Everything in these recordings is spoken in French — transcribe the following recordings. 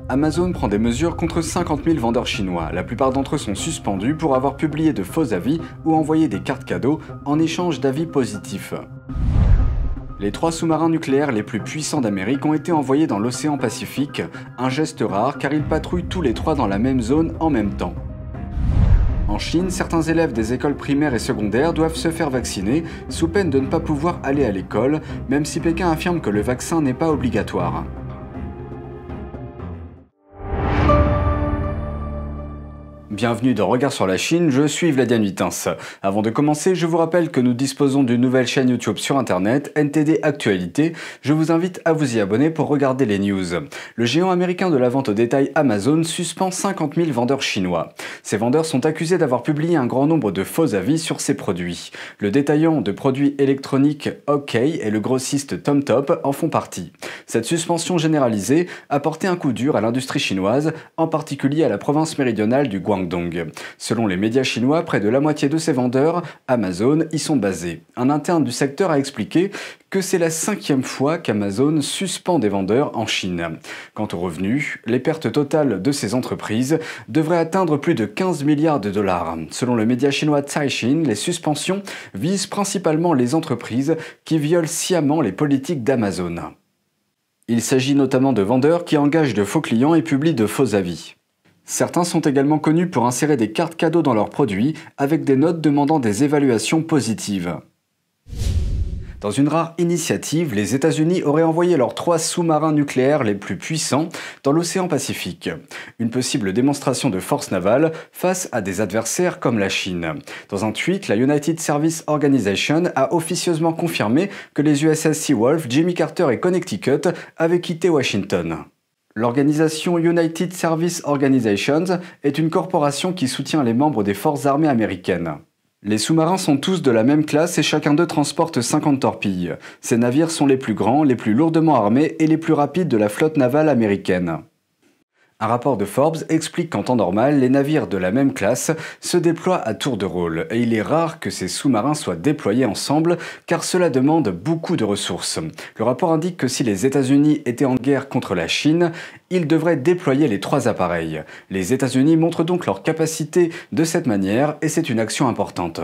Amazon prend des mesures contre 50 000 vendeurs chinois. La plupart d'entre eux sont suspendus pour avoir publié de faux avis ou envoyé des cartes cadeaux en échange d'avis positifs. Les 3 sous-marins nucléaires les plus puissants d'Amérique ont été envoyés dans l'océan Pacifique, un geste rare car ils patrouillent tous les 3 dans la même zone en même temps. En Chine, certains élèves des écoles primaires et secondaires doivent se faire vacciner sous peine de ne pas pouvoir aller à l'école, même si Pékin affirme que le vaccin n'est pas obligatoire. Bienvenue dans Regard sur la Chine, je suis Vladian Vitens. Avant de commencer, je vous rappelle que nous disposons d'une nouvelle chaîne YouTube sur internet, NTD Actualité. Je vous invite à vous y abonner pour regarder les news. Le géant américain de la vente au détail Amazon suspend 50 000 vendeurs chinois. Ces vendeurs sont accusés d'avoir publié un grand nombre de faux avis sur ses produits. Le détaillant de produits électroniques OK et le grossiste TomTop en font partie. Cette suspension généralisée a porté un coup dur à l'industrie chinoise, en particulier à la province méridionale du Guangdong. Selon les médias chinois, près de la moitié de ces vendeurs, Amazon, y sont basés. Un interne du secteur a expliqué que c'est la 5e fois qu'Amazon suspend des vendeurs en Chine. Quant aux revenus, les pertes totales de ces entreprises devraient atteindre plus de 15 milliards de dollars. Selon le média chinois Caixin, les suspensions visent principalement les entreprises qui violent sciemment les politiques d'Amazon. Il s'agit notamment de vendeurs qui engagent de faux clients et publient de faux avis. Certains sont également connus pour insérer des cartes cadeaux dans leurs produits avec des notes demandant des évaluations positives. Dans une rare initiative, les États-Unis auraient envoyé leurs 3 sous-marins nucléaires les plus puissants dans l'océan Pacifique. Une possible démonstration de force navale face à des adversaires comme la Chine. Dans un tweet, la United Service Organization a officieusement confirmé que les USS Seawolf, Jimmy Carter et Connecticut avaient quitté Washington. L'organisation United Service Organizations est une corporation qui soutient les membres des forces armées américaines. Les sous-marins sont tous de la même classe et chacun d'eux transporte 50 torpilles. Ces navires sont les plus grands, les plus lourdement armés et les plus rapides de la flotte navale américaine. Un rapport de Forbes explique qu'en temps normal, les navires de la même classe se déploient à tour de rôle et il est rare que ces sous-marins soient déployés ensemble car cela demande beaucoup de ressources. Le rapport indique que si les États-Unis étaient en guerre contre la Chine, ils devraient déployer les 3 appareils. Les États-Unis montrent donc leur capacité de cette manière et c'est une action importante.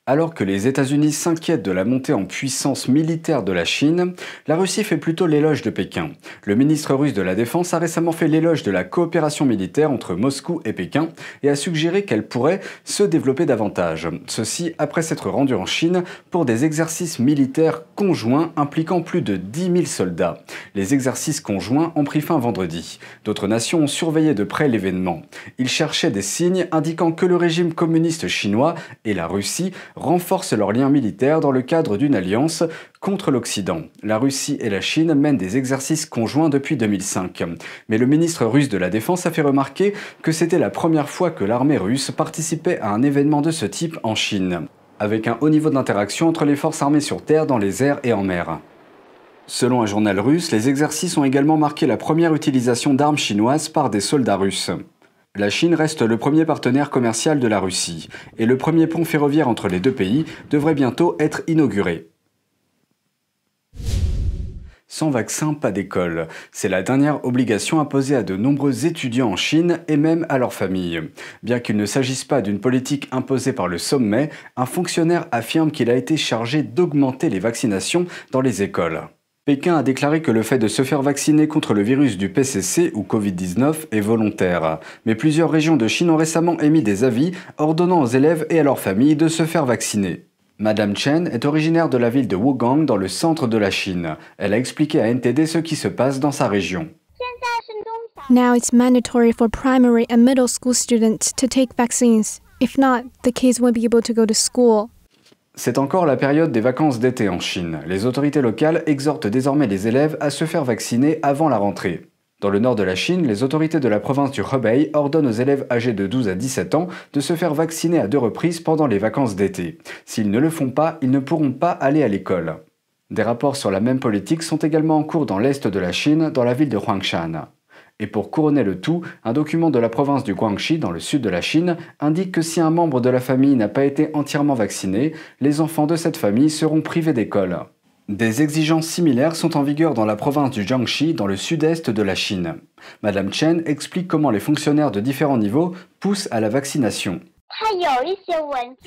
Alors que les États-Unis s'inquiètent de la montée en puissance militaire de la Chine, la Russie fait plutôt l'éloge de Pékin. Le ministre russe de la Défense a récemment fait l'éloge de la coopération militaire entre Moscou et Pékin et a suggéré qu'elle pourrait se développer davantage. Ceci après s'être rendu en Chine pour des exercices militaires conjoints impliquant plus de 10 000 soldats. Les exercices conjoints ont pris fin vendredi. D'autres nations ont surveillé de près l'événement. Ils cherchaient des signes indiquant que le régime communiste chinois et la Russie renforcent leurs liens militaires dans le cadre d'une alliance contre l'Occident. La Russie et la Chine mènent des exercices conjoints depuis 2005. Mais le ministre russe de la Défense a fait remarquer que c'était la première fois que l'armée russe participait à un événement de ce type en Chine, avec un haut niveau d'interaction entre les forces armées sur terre, dans les airs et en mer. Selon un journal russe, les exercices ont également marqué la première utilisation d'armes chinoises par des soldats russes. La Chine reste le premier partenaire commercial de la Russie, et le premier pont ferroviaire entre les 2 pays devrait bientôt être inauguré. Sans vaccin, pas d'école. C'est la dernière obligation imposée à de nombreux étudiants en Chine et même à leurs familles. Bien qu'il ne s'agisse pas d'une politique imposée par le sommet, un fonctionnaire affirme qu'il a été chargé d'augmenter les vaccinations dans les écoles. Pékin a déclaré que le fait de se faire vacciner contre le virus du PCC ou Covid-19 est volontaire. Mais plusieurs régions de Chine ont récemment émis des avis ordonnant aux élèves et à leurs familles de se faire vacciner. Madame Chen est originaire de la ville de Wugang dans le centre de la Chine. Elle a expliqué à NTD ce qui se passe dans sa région. Now it's mandatory for primary and middle school students to take vaccines. If not, the kids won't be able to go to school. C'est encore la période des vacances d'été en Chine. Les autorités locales exhortent désormais les élèves à se faire vacciner avant la rentrée. Dans le nord de la Chine, les autorités de la province du Hebei ordonnent aux élèves âgés de 12 à 17 ans de se faire vacciner à 2 reprises pendant les vacances d'été. S'ils ne le font pas, ils ne pourront pas aller à l'école. Des rapports sur la même politique sont également en cours dans l'est de la Chine, dans la ville de Huangshan. Et pour couronner le tout, un document de la province du Guangxi, dans le sud de la Chine, indique que si un membre de la famille n'a pas été entièrement vacciné, les enfants de cette famille seront privés d'école. Des exigences similaires sont en vigueur dans la province du Jiangxi, dans le sud-est de la Chine. Madame Chen explique comment les fonctionnaires de différents niveaux poussent à la vaccination.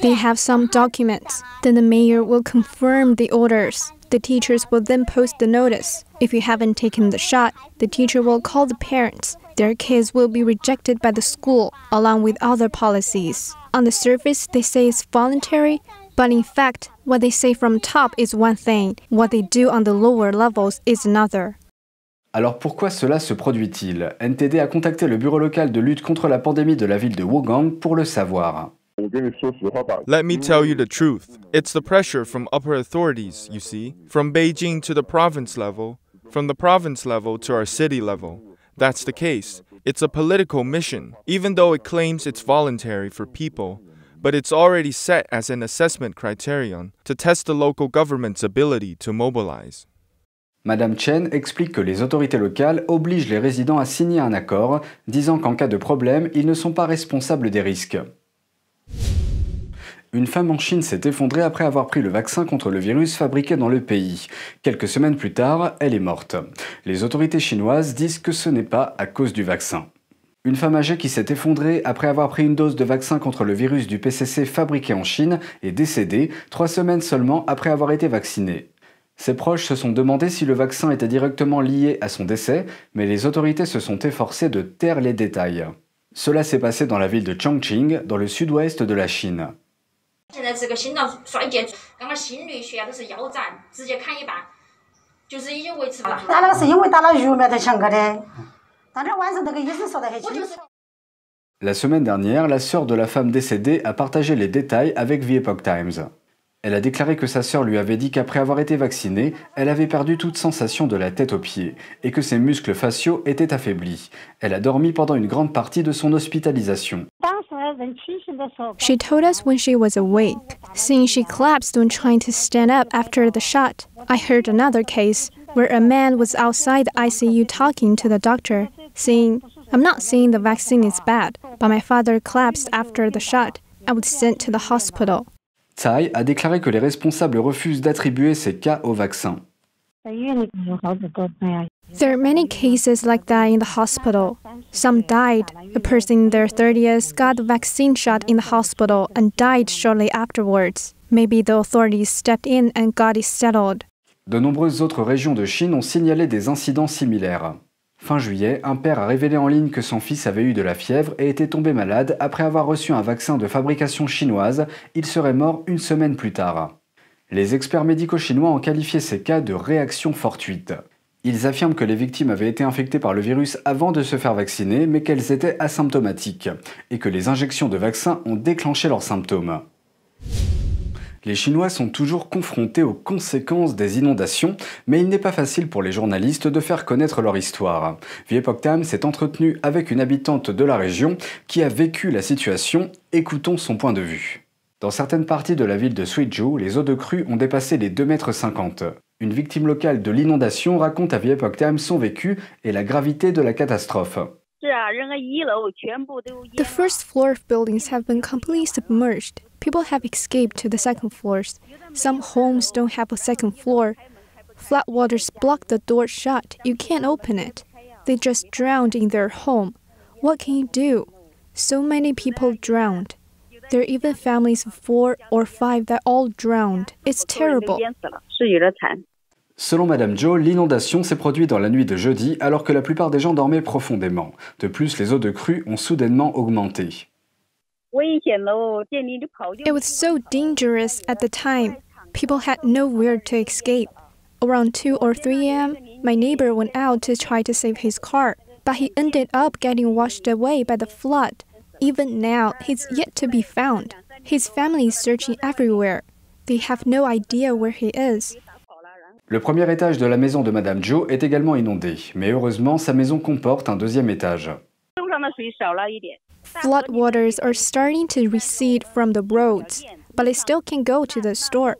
They have some documents. Then the mayor will confirm the orders. The teachers will then post the notice. If you haven't taken the shot, the teacher will call the parents. Their kids will be rejected by the school, along with other policies. On the surface, they say it's voluntary, but in fact, what they say from top is one thing, what they do on the lower levels is another. Alors pourquoi cela se produit-il? NTD a contacté le bureau local de lutte contre la pandémie de la ville de Wugang pour le savoir. Let me tell you the truth. It's the pressure from upper authorities, you see, from Beijing to the province level, from the province level to our city level. That's the case. It's a political mission, even though it claims it's voluntary for people. But it's already set as an assessment criterion to test the local government's ability to mobilize. Madame Chen explique que les autorités locales obligent les résidents à signer un accord, disant qu'en cas de problème, ils ne sont pas responsables des risques. Une femme en Chine s'est effondrée après avoir pris le vaccin contre le virus fabriqué dans le pays. Quelques semaines plus tard, elle est morte. Les autorités chinoises disent que ce n'est pas à cause du vaccin. Une femme âgée qui s'est effondrée après avoir pris une dose de vaccin contre le virus du PCC fabriqué en Chine est décédée 3 semaines seulement après avoir été vaccinée. Ses proches se sont demandé si le vaccin était directement lié à son décès, mais les autorités se sont efforcées de taire les détails. Cela s'est passé dans la ville de Chongqing, dans le sud-ouest de la Chine. La semaine dernière, la sœur de la femme décédée a partagé les détails avec The Epoch Times. Elle a déclaré que sa sœur lui avait dit qu'après avoir été vaccinée, elle avait perdu toute sensation de la tête aux pieds et que ses muscles faciaux étaient affaiblis. Elle a dormi pendant une grande partie de son hospitalisation. She told us when she was awake, saying she collapsed when trying to stand up after the shot. I heard another case where a man was outside the ICU talking to the doctor, saying, "I'm not saying the vaccine is bad, but my father collapsed after the shot. I was sent to the hospital." Tsai a déclaré que les responsables refusent d'attribuer ces cas au vaccin. There are many cases like that in the hospital. Some died. A person in their 30s got the vaccine shot in the hospital and died shortly afterwards. Maybe the authorities stepped in and got it settled. De nombreuses autres régions de Chine ont signalé des incidents similaires. Fin juillet, un père a révélé en ligne que son fils avait eu de la fièvre et était tombé malade après avoir reçu un vaccin de fabrication chinoise. Il serait mort une semaine plus tard. Les experts médicaux chinois ont qualifié ces cas de réaction fortuite. Ils affirment que les victimes avaient été infectées par le virus avant de se faire vacciner, mais qu'elles étaient asymptomatiques, et que les injections de vaccins ont déclenché leurs symptômes. Les Chinois sont toujours confrontés aux conséquences des inondations, mais il n'est pas facile pour les journalistes de faire connaître leur histoire. The Epoch Times s'est entretenu avec une habitante de la région qui a vécu la situation. Écoutons son point de vue. Dans certaines parties de la ville de Suizhou, les eaux de crue ont dépassé les 2,50 m. Une victime locale de l'inondation raconte à The Epoch Times son vécu et la gravité de la catastrophe. The first floor of buildings have been completely submerged. People have escaped to the second floors. Some homes don't have a second floor. Floodwaters block the door shut. You can't open it. They just drowned in their home. What can you do? So many people drowned. There are even families of 4 or 5 that all drowned. It's terrible. Selon Madame Zhou, l'inondation s'est produite dans la nuit de jeudi alors que la plupart des gens dormaient profondément. De plus, les eaux de crue ont soudainement augmenté. It was so dangerous at the time. People had nowhere to escape. Around 2 or 3 a.m., my neighbor went out to try to save his car, but he ended up getting washed away by the flood. Even now, he's yet to be found. His family is searching everywhere. They have no idea where he is. Le premier étage de la maison de Madame Zhou est également inondé, mais heureusement, sa maison comporte un deuxième étage. Floodwaters are starting to recede from the roads, but they still can go to the store.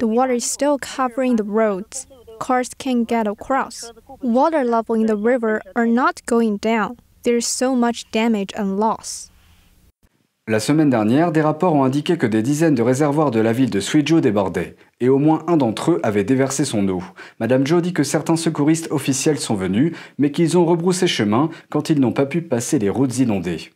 The water is still covering the roads. Cars can't get across. Water level in the river are not going down. There is so much damage and loss. La semaine dernière, des rapports ont indiqué que des dizaines de réservoirs de la ville de Suzhou débordaient, et au moins un d'entre eux avait déversé son eau. Madame Zhou dit que certains secouristes officiels sont venus, mais qu'ils ont rebroussé chemin quand ils n'ont pas pu passer les routes inondées.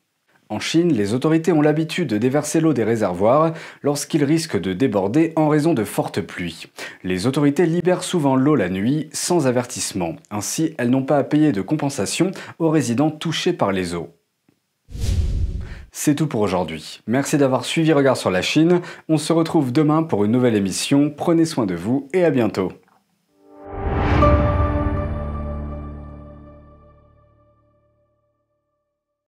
En Chine, les autorités ont l'habitude de déverser l'eau des réservoirs lorsqu'ils risquent de déborder en raison de fortes pluies. Les autorités libèrent souvent l'eau la nuit sans avertissement. Ainsi, elles n'ont pas à payer de compensation aux résidents touchés par les eaux. C'est tout pour aujourd'hui. Merci d'avoir suivi Regard sur la Chine. On se retrouve demain pour une nouvelle émission. Prenez soin de vous et à bientôt.